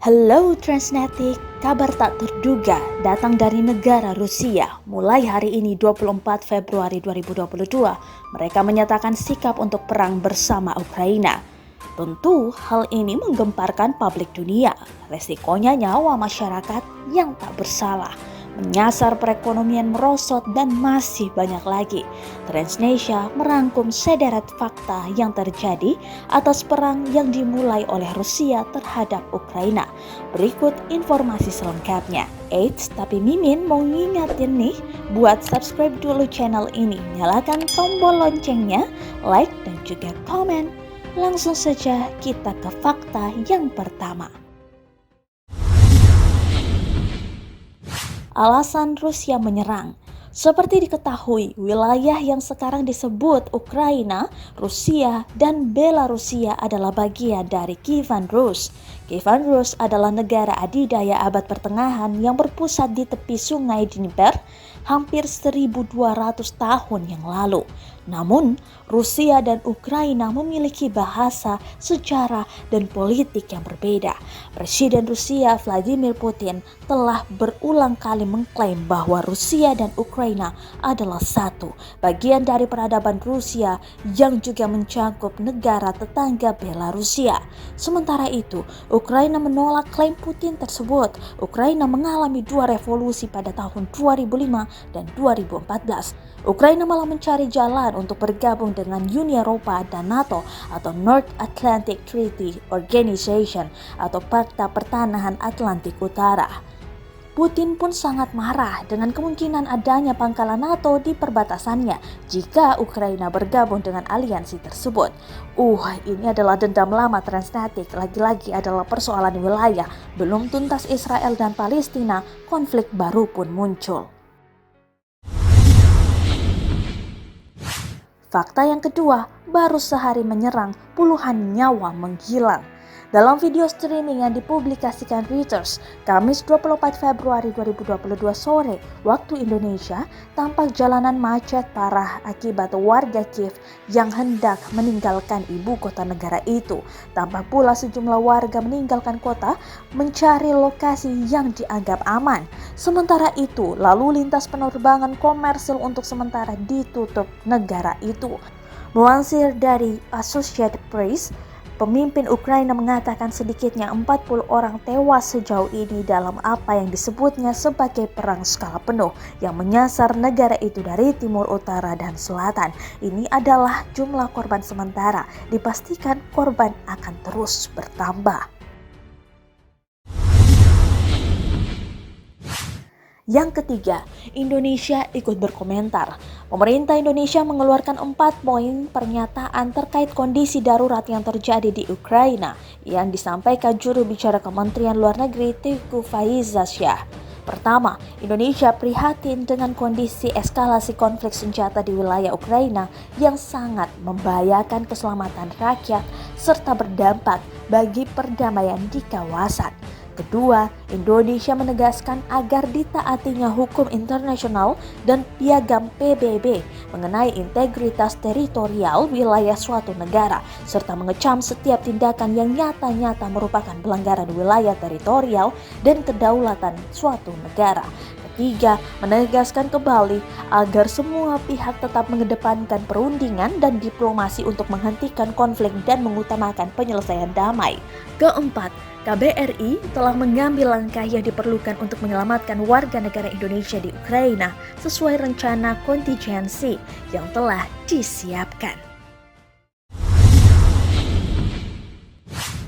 Halo Transnetik, kabar tak terduga datang dari negara Rusia. Mulai hari ini 24 Februari 2022, mereka menyatakan sikap untuk perang bersama Ukraina. Tentu hal ini menggemparkan publik dunia. Resikonya nyawa masyarakat yang tak bersalah, menyasar perekonomian merosot dan masih banyak lagi. Transnesia merangkum sederet fakta yang terjadi atas perang yang dimulai oleh Rusia terhadap Ukraina. Berikut informasi selengkapnya. Eits, tapi Mimin mau ngingetin nih, buat subscribe dulu channel ini, nyalakan tombol loncengnya, like dan juga komen. Langsung saja kita ke fakta yang pertama. Alasan Rusia menyerang. Seperti diketahui, wilayah yang sekarang disebut Ukraina, Rusia, dan Belarusia adalah bagian dari Kievan Rus. Kievan Rus adalah negara adidaya abad pertengahan yang berpusat di tepi sungai Dnieper hampir 1200 tahun yang lalu. Namun, Rusia dan Ukraina memiliki bahasa, sejarah, dan politik yang berbeda. Presiden Rusia Vladimir Putin telah berulang kali mengklaim bahwa Rusia dan Ukraina adalah satu bagian dari peradaban Rusia yang juga mencakup negara tetangga Belarusia. Sementara itu, Ukraina menolak klaim Putin tersebut. Ukraina mengalami dua revolusi pada tahun 2005 dan 2014. Ukraina malah mencari jalan untuk bergabung dengan Uni Eropa dan NATO atau North Atlantic Treaty Organization atau Pakta Pertahanan Atlantik Utara. Putin pun sangat marah dengan kemungkinan adanya pangkalan NATO di perbatasannya jika Ukraina bergabung dengan aliansi tersebut. Ini adalah dendam lama Transnetik, lagi-lagi adalah persoalan wilayah. Belum tuntas Israel dan Palestina, konflik baru pun muncul. Fakta yang kedua, baru sehari menyerang, puluhan nyawa menghilang. Dalam video streaming yang dipublikasikan Reuters, Kamis 24 Februari 2022 sore waktu Indonesia, tampak jalanan macet parah akibat warga Kiev yang hendak meninggalkan ibu kota negara itu. Tampak pula sejumlah warga meninggalkan kota mencari lokasi yang dianggap aman. Sementara itu, lalu lintas penerbangan komersil untuk sementara ditutup negara itu. Melansir dari Associated Press, pemimpin Ukraina mengatakan sedikitnya 40 orang tewas sejauh ini dalam apa yang disebutnya sebagai perang skala penuh yang menyasar negara itu dari timur, utara, dan selatan. Ini adalah jumlah korban sementara. Dipastikan korban akan terus bertambah. Yang ketiga, Indonesia ikut berkomentar. Pemerintah Indonesia mengeluarkan 4 poin pernyataan terkait kondisi darurat yang terjadi di Ukraina yang disampaikan juru bicara Kementerian Luar Negeri Teuku Faizasyah. Pertama, Indonesia prihatin dengan kondisi eskalasi konflik senjata di wilayah Ukraina yang sangat membahayakan keselamatan rakyat serta berdampak bagi perdamaian di kawasan. Kedua, Indonesia menegaskan agar ditaatinya hukum internasional dan piagam PBB mengenai integritas teritorial wilayah suatu negara, serta mengecam setiap tindakan yang nyata-nyata merupakan pelanggaran wilayah teritorial dan kedaulatan suatu negara. Ketiga, menegaskan kembali agar semua pihak tetap mengedepankan perundingan dan diplomasi untuk menghentikan konflik dan mengutamakan penyelesaian damai. Keempat, KBRI telah mengambil langkah yang diperlukan untuk menyelamatkan warga negara Indonesia di Ukraina sesuai rencana kontingensi yang telah disiapkan.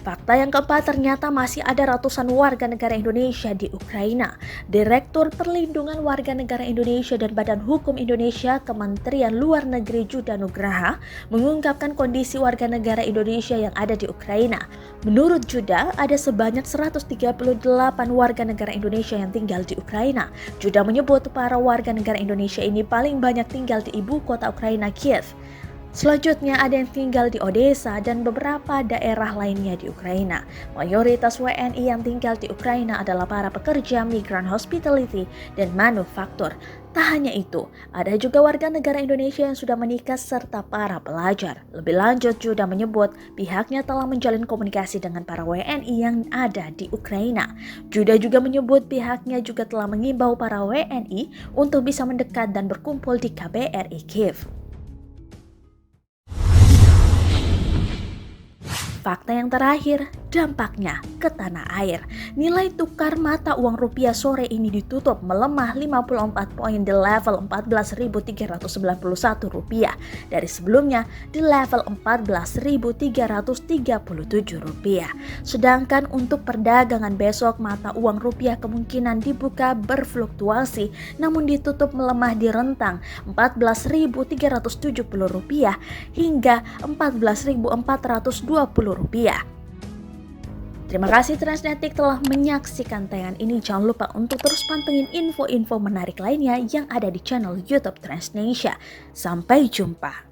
Fakta yang keempat, ternyata masih ada ratusan warga negara Indonesia di Ukraina. Direktur Perlindungan Warga Negara Indonesia dan Badan Hukum Indonesia Kementerian Luar Negeri Juda Nugraha mengungkapkan kondisi warga negara Indonesia yang ada di Ukraina. Menurut Juda, ada sebanyak 138 warga negara Indonesia yang tinggal di Ukraina. Juda menyebut para warga negara Indonesia ini paling banyak tinggal di ibu kota Ukraina, Kiev. Selanjutnya ada yang tinggal di Odessa dan beberapa daerah lainnya di Ukraina. Mayoritas WNI yang tinggal di Ukraina adalah para pekerja migran hospitality dan manufaktur. Tak hanya itu, ada juga warga negara Indonesia yang sudah menikah serta para pelajar. Lebih lanjut, Judah menyebut pihaknya telah menjalin komunikasi dengan para WNI yang ada di Ukraina. Judah juga menyebut pihaknya juga telah mengimbau para WNI untuk bisa mendekat dan berkumpul di KBRI Kiev. Fakta yang terakhir, dampaknya ke tanah air. Nilai tukar mata uang rupiah sore ini ditutup melemah 54 poin di level 14.391 rupiah dari sebelumnya di level 14.337 rupiah. Sedangkan untuk perdagangan besok mata uang rupiah kemungkinan dibuka berfluktuasi namun ditutup melemah di rentang 14.370 rupiah hingga 14.420 rupiah. Terima kasih Transnetik telah menyaksikan tayangan ini. Jangan lupa untuk terus pantengin info-info menarik lainnya yang ada di channel YouTube Transnesia. Sampai jumpa.